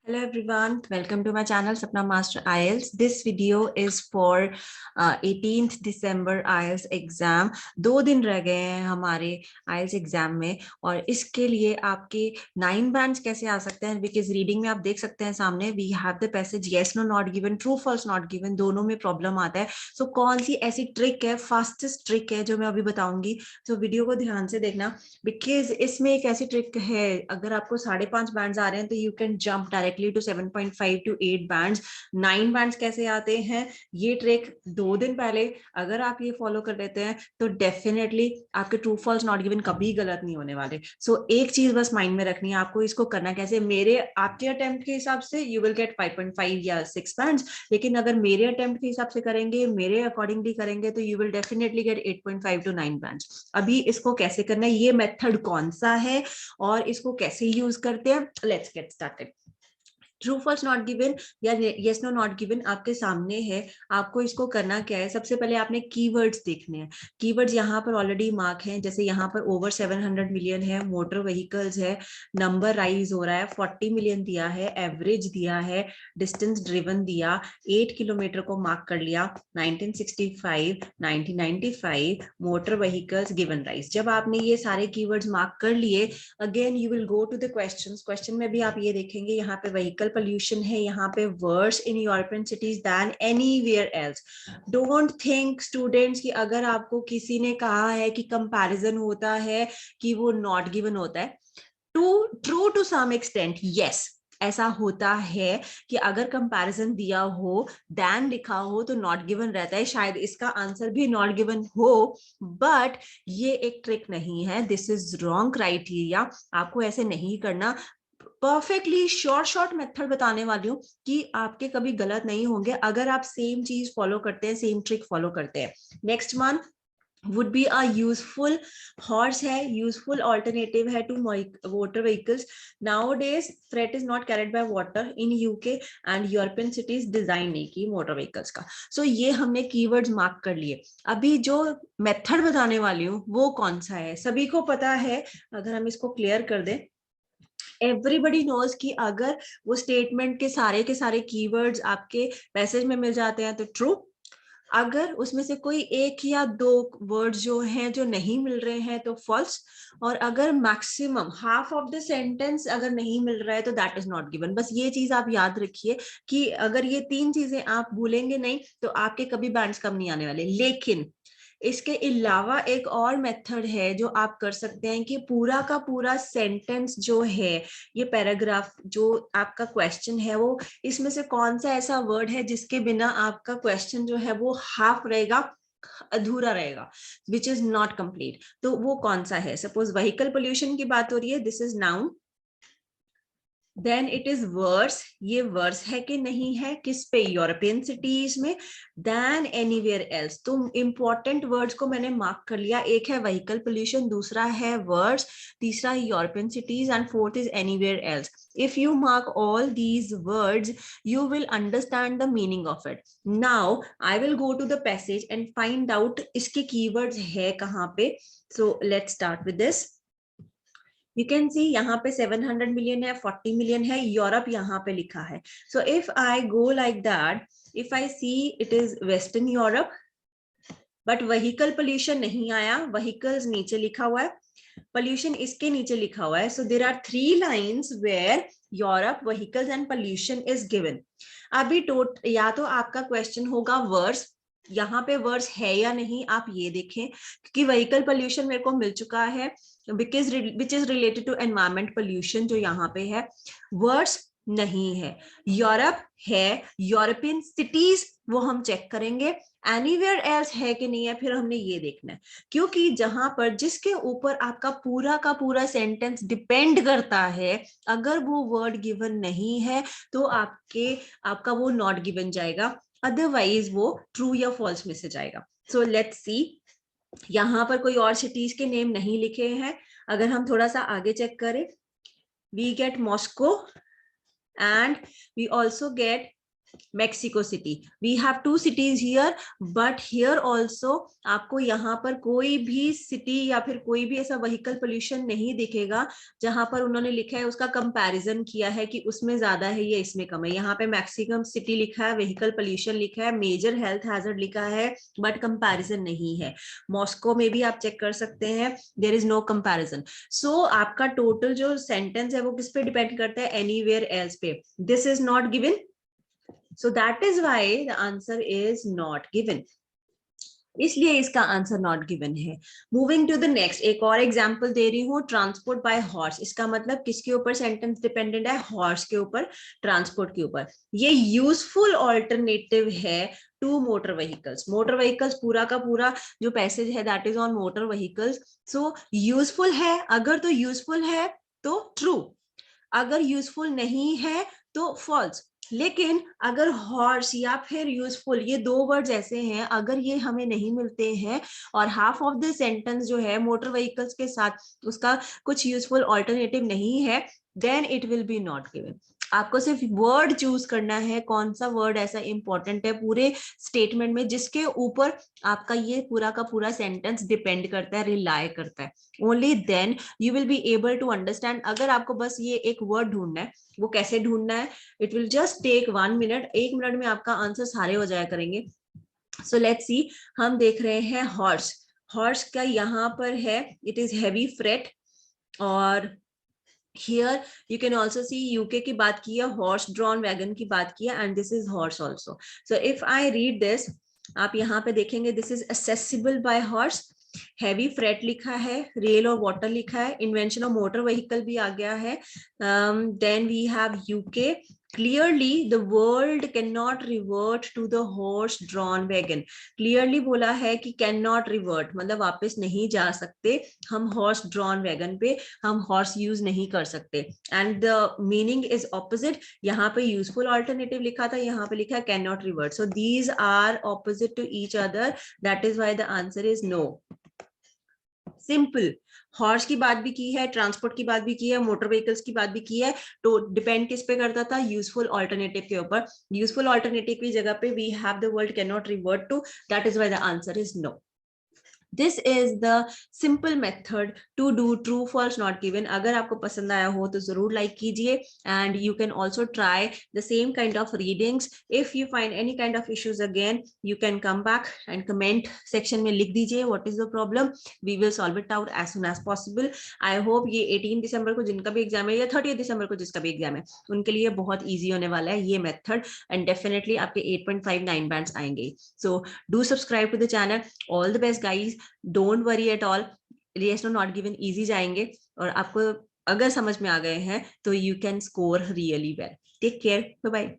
Hello everyone, welcome to my channel Sapna Master IELTS. This video is for 18th December IELTS exam. 2 दिन रह गए हैं हमारे IELTS exam में और इसके लिए आपके 9 बैंड्स कैसे आ सकते हैं, बिकॉज रीडिंग में आप देख सकते हैं सामने we have the passage yes no not given, true false not given, दोनों में प्रॉब्लम आता है। सो कौन सी ऐसी ट्रिक है, फास्टेस्ट ट्रिक है जो मैं अभी बताऊंगी, तो वीडियो को ध्यान से देखना बिकॉज इसमें एक ऐसी ट्रिक है, अगर आपको 5.5 बैंड्स आ रहे हैं तो you can jump directly to 7.5 to 8 bands. 9 bands कैसे आते हैं, ये ट्रिक 2 दिन पहले अगर आप ये फॉलो कर लेते हैं तो डेफिनेटली आपके ट्रू फॉल्स नॉट गिवन कभी गलत नहीं होने वाले। सो एक चीज बस माइंड में रखनी है आपको, इसको करना कैसे, मेरे आपके अटेम्प्ट के हिसाब से यू विल गेट 5.5 या 6 बैंड्स, लेकिन अगर मेरे अटेम्प्ट के हिसाब से करेंगे, मेरे अकॉर्डिंगली करेंगे तो you will definitely get 8.5 to 9 bands. अभी इसको कैसे करना है, ये मेथड कौन सा है और इसको कैसे यूज करते हैं, let's get started. True false not given या येस नो नॉट गिवन आपके सामने है। आपको इसको करना क्या है, सबसे पहले आपने कीवर्ड्स देखने हैं। कीवर्ड्स यहाँ पर ऑलरेडी मार्क हैं, जैसे यहाँ पर ओवर 700 मिलियन है, मोटर व्हीकल्स है, नंबर राइज हो रहा है, 40 मिलियन दिया है, एवरेज दिया है, डिस्टेंस ड्रिवन दिया, 8 किलोमीटर को मार्क कर लिया, 1965, 1995, मोटर व्हीकल्स गिवन राइज। जब आपने ये सारे कीवर्ड्स मार्क कर लिए, again you will go to the question में भी आप ये देखेंगे, यहाँ पे व्हीकल pollution है, यहाँ पे worse in European cities than anywhere else. Don't think students कि अगर आपको किसी ने कहा है कि comparison होता है कि वो not given होता है, true to some extent yes, ऐसा होता है कि अगर कंपैरिजन दिया हो, दैन लिखा हो तो नॉट गिवन रहता है, शायद इसका आंसर भी नॉट गिवन हो, बट ये एक ट्रिक नहीं है, दिस इज रॉन्ग क्राइटेरिया, आपको ऐसे नहीं करना। परफेक्टली शॉर्ट मेथड बताने वाली हूँ कि आपके कभी गलत नहीं होंगे अगर आप सेम चीज फॉलो करते हैं, सेम ट्रिक फॉलो करते हैं। Next one would be a useful, horse है, useful alternative है to water vehicles. Nowadays threat is not carried by water in UK and European cities design नहीं की motor vehicles का। So ये हमने keywords mark कर लिए। अभी जो मेथड बताने वाली हूँ वो कौन सा है, सभी को पता है, अगर हम इसको क्लियर कर दें, एवरीबडी नोज कि अगर वो स्टेटमेंट के सारे कीवर्ड्स आपके पैसेज में मिल जाते हैं तो ट्रू, अगर उसमें से कोई एक या दो वर्ड्स जो हैं जो नहीं मिल रहे हैं तो फॉल्स, और अगर maximum half of the sentence अगर नहीं मिल रहा है तो दैट इज नॉट गिवन। बस ये चीज आप याद रखिए कि अगर ये 3 चीजें आप भूलेंगे नहीं तो आपके कभी बैंड्स कम नहीं आने वाले। लेकिन इसके अलावा एक और मेथड है जो आप कर सकते हैं कि पूरा का पूरा सेंटेंस जो है, ये पैराग्राफ जो आपका क्वेश्चन है, वो इसमें से कौन सा ऐसा वर्ड है जिसके बिना आपका क्वेश्चन जो है वो हाफ रहेगा, अधूरा रहेगा, विच इज नॉट कंप्लीट, तो वो कौन सा है। सपोज व्हीकल पोल्यूशन की बात हो रही है, this is noun, then it is worse, ये वर्स है कि नहीं है, किस पे, यूरोपियन सिटीज में, देन एनीवेयर एल्स। तो इंपॉर्टेंट वर्ड्स को मैंने मार्क कर लिया, एक है व्हीकल पोल्यूशन, दूसरा है वर्स, तीसरा European cities and fourth is anywhere else. If you mark all these words, you will understand the meaning of it. Now, I will go to the passage and find out इसके keywords है कहाँ पे. So, let's start with this. You can see यहाँ पे 700 million है, 40 million है, Europe यहाँ पे लिखा है। So if I go like that, if I see it is Western Europe, but vehicle pollution नहीं आया, vehicles नीचे लिखा हुआ है, pollution इसके नीचे लिखा हुआ है। So there are 3 lines where Europe, vehicles and pollution is given. अभी या तो आपका क्वेश्चन होगा वर्स, यहाँ पे वर्स है या नहीं आप ये देखें, क्योंकि व्हीकल पोल्यूशन मेरे को मिल चुका है, because which is related to environment pollution जो यहाँ पे है, वर्स नहीं है, यूरोप है, यूरोपियन सिटीज वो हम चेक करेंगे, एनीवेयर एल्स है कि नहीं है फिर हमने ये देखना है, क्योंकि जहां पर जिसके ऊपर आपका पूरा का पूरा सेंटेंस डिपेंड करता है, अगर वो वर्ड गिवन नहीं है तो आपका वो नॉट गिवन जाएगा, अदरवाइज वो ट्रू या फॉल्स में से जाएगा। सो लेट्स सी, यहाँ पर कोई और सिटीज के नेम नहीं लिखे हैं, अगर हम थोड़ा सा आगे चेक करें, we get Moscow and we also get Mexico City. We have 2 cities here, but here also आपको यहाँ पर कोई भी सिटी या फिर कोई भी ऐसा व्हीकल पोल्यूशन नहीं दिखेगा जहां पर उन्होंने लिखा है, उसका कंपैरिजन किया है कि उसमें ज्यादा है या इसमें कम है। यहाँ पे मैक्सिमम सिटी लिखा है, व्हीकल पोल्यूशन लिखा है, मेजर हेल्थ हैजर्ड लिखा है, बट कंपैरिजन नहीं है। मॉस्को में भी आप चेक कर सकते हैं, देयर इज नो कंपैरिजन। सो आपका टोटल जो सेंटेंस है वो किस पे डिपेंड करता है, एनीवेयर एल्स पे। This is not given, so that is why the answer is not given, इसलिए इसका आंसर नॉट गिवन है। मूविंग टू द नेक्स्ट, एक और एग्जांपल दे रही हूँ, ट्रांसपोर्ट बाय हॉर्स। इसका मतलब किसके ऊपर सेंटेंस डिपेंडेंट है, हॉर्स के ऊपर, ट्रांसपोर्ट के ऊपर। ये यूजफुल ऑल्टरनेटिव है to motor vehicles. Motor vehicles पूरा का पूरा जो पैसेज है that is on motor vehicles. So useful है, अगर तो यूजफुल है तो ट्रू, अगर यूजफुल नहीं है तो फॉल्स। लेकिन अगर हॉर्स या फिर यूजफुल, ये 2 वर्ड्स ऐसे हैं, अगर ये हमें नहीं मिलते हैं और हाफ ऑफ द सेंटेंस जो है मोटर व्हीकल्स के साथ उसका कुछ यूजफुल ऑल्टरनेटिव नहीं है, then it will be not given. आपको सिर्फ वर्ड चूज करना है, कौन सा वर्ड ऐसा इंपॉर्टेंट है पूरे स्टेटमेंट में जिसके ऊपर आपका ये पूरा का पूरा सेंटेंस डिपेंड करता है, रिलाय करता है। Only then you will be able to understand. अगर आपको बस ये एक वर्ड ढूंढना है, वो कैसे ढूंढना है, it will just take 1 minute, 1 minute में आपका आंसर सारे हो जाया करेंगे। सो लेट्स सी, हम देख रहे हैं हॉर्स। हॉर्स का यहाँ पर है, इट इज हैवी फ्रेट, और here you can also see UK की बात की है, हॉर्स ड्रॉन वैगन की बात की है, and this is horse also. So if I read this, आप यहाँ पे देखेंगे this is accessible bye horse, heavy freight लिखा है, रेल और वाटर लिखा है, इन्वेंशन ऑफ मोटर व्हीकल भी आ गया है, then we have UK, clearly the world can not revert to the horse drawn wagon. Clearly बोला है कि कैन नॉट रिवर्ट मतलब वापस नहीं जा सकते हम हॉर्स ड्रॉन वैगन पे, हम हॉर्स यूज नहीं कर सकते, and the meaning is opposite. यहाँ पे यूजफुल ऑल्टरनेटिव लिखा था, यहाँ पे लिखा है can not revert, so these are opposite to each other, that is why the answer is no. Simple, horse की बात भी की है, ट्रांसपोर्ट की बात भी की है, मोटर व्हीकल्स की बात भी की है, तो डिपेंड किस पे करता था, यूजफुल ऑल्टरनेटिव के ऊपर। यूजफुल ऑल्टरनेटिव की जगह पे we have the word can not revert to, that is why the answer is no. This is the simple method to do true false not given. अगर आपको पसंद आया हो तो जरूर लाइक कीजिए, and you can also try the same kind of readings. If you find any kind of issues again, you can come back and comment section में लिख दीजिए what is the problem, we will solve it out as soon as possible. I hope ये 18 दिसंबर को जिनका भी exam है या 30 दिसंबर को जिसका भी एग्जाम है, उनके लिए बहुत ईजी होने वाला है ये मेथड, एंड डेफिनेटली आपके 8.59 बैंड्स आएंगे। So do subscribe to the channel. All the best guys, don't worry at all, yes no not given easy जाएंगे, और आपको अगर समझ में आ गए हैं तो you can score really well. Take care, bye bye.